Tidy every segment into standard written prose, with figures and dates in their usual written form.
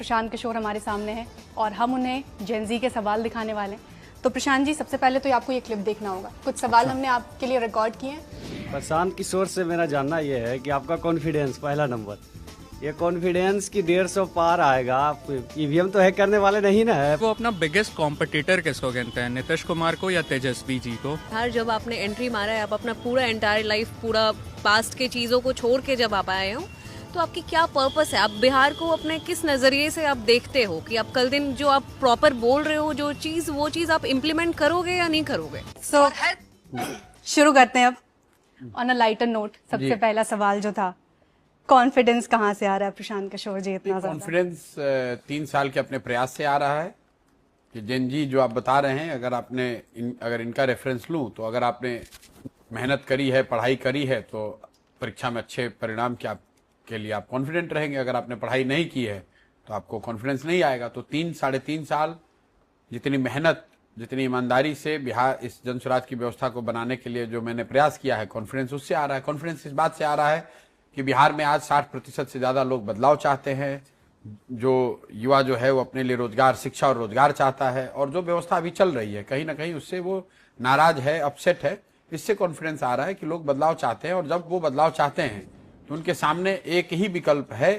प्रशांत किशोर हमारे सामने हैं और हम उन्हें जेनजी के सवाल दिखाने वाले हैं। तो प्रशांत जी, सबसे पहले तो आपको ये क्लिप देखना होगा। कुछ सवाल हमने आपके लिए रिकॉर्ड किए हैं। प्रशांत किशोर से मेरा जानना यह है कि आपका कॉन्फिडेंस, पहला नंबर, ये कॉन्फिडेंस की 150 पार आएगा। आप ईवीएम तो हैक करने वाले नहीं ना है? वो अपना बिगेस्ट कॉम्पिटिटर किसको कहते हैं, नीतीश कुमार को या तेजस्वी जी को? हर जब आपने एंट्री मारा है, आप अपना पूरा एंटायर लाइफ, पूरा पास्ट के चीजों को छोड़ के जब आप आए हो, तो आपकी क्या पर्पस है? आप बिहार को अपने किस नजरिए से आप देखते हो कि आप कल दिन जो आप प्रॉपर बोल रहे हो जो चीज, वो चीज आप इम्प्लीमेंट करोगे या नहीं करोगे? सो शुरू करते हैं अब ऑन अ लाइटर नोट। सबसे पहला सवाल जो था, कॉन्फिडेंस कहाँ से आ रहा है प्रशांत किशोर जी इतना ज्यादा? कॉन्फिडेंस 3 साल के अपने प्रयास से आ रहा है कि जेनजी जो आप बता रहे हैं, अगर इनका रेफरेंस लूं तो अगर आपने मेहनत करी है, पढ़ाई करी है, तो परीक्षा में अच्छे परिणाम के लिए आप कॉन्फिडेंट रहेंगे। अगर आपने पढ़ाई नहीं की है तो आपको कॉन्फिडेंस नहीं आएगा। तो 3-3.5 साल जितनी मेहनत, जितनी ईमानदारी से बिहार इस जन स्वराज की व्यवस्था को बनाने के लिए जो मैंने प्रयास किया है, कॉन्फिडेंस उससे आ रहा है। कॉन्फिडेंस इस बात से आ रहा है कि बिहार में आज 60% से ज्यादा लोग बदलाव चाहते हैं। जो युवा जो है वो अपने लिए रोजगार, शिक्षा और रोजगार चाहता है, और जो व्यवस्था अभी चल रही है कहीं ना कहीं उससे वो नाराज है, अपसेट है। इससे कॉन्फिडेंस आ रहा है कि लोग बदलाव चाहते हैं, और जब वो बदलाव चाहते हैं तो उनके सामने एक ही विकल्प है,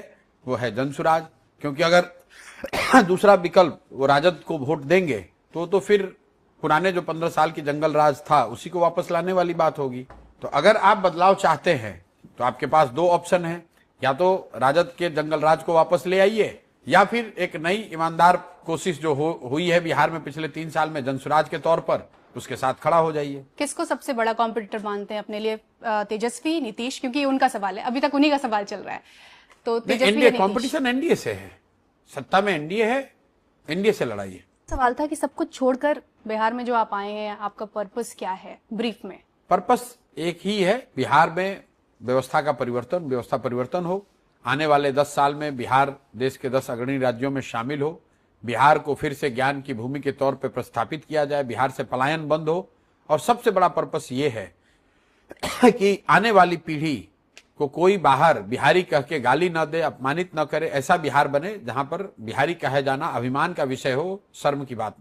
वो है जन स्वराज। क्योंकि अगर दूसरा विकल्प वो राजद को वोट देंगे तो फिर पुराने जो 15 साल की जंगल राज था उसी को वापस लाने वाली बात होगी। तो अगर आप बदलाव चाहते हैं तो आपके पास 2 ऑप्शन है, या तो राजद के जंगल राज को वापस ले आइए, या फिर एक नई ईमानदार कोशिश जो हुई है बिहार में पिछले 3 साल में जन स्वराज के तौर पर, उसके साथ खड़ा हो जाइए। किसको सबसे बड़ा कॉम्पिटिटर मानते हैं अपने लिए? तेजस्वी, नीतीश? क्योंकि ये उनका सवाल है, अभी तक उन्हीं का सवाल चल रहा है। तो तेजस्वी, कंपटीशन एनडीए से है, सत्ता में एनडीए है, एनडीए से लड़ाई है। सवाल था कि सब कुछ छोड़कर बिहार में जो आप आए हैं, आपका पर्पस क्या है? ब्रीफ में पर्पस एक ही है, बिहार में व्यवस्था परिवर्तन हो। आने वाले 10 साल में बिहार देश के 10 अग्रणी राज्यों में शामिल हो। बिहार को फिर से ज्ञान की भूमि के तौर पर प्रस्थापित किया जाए, बिहार से पलायन बंद हो। और सबसे बड़ा पर्पस ये है कि आने वाली पीढ़ी को कोई बाहर बिहारी कह के गाली न दे, अपमानित न करे। ऐसा बिहार बने जहां पर बिहारी कहे जाना अभिमान का विषय हो, शर्म की बात।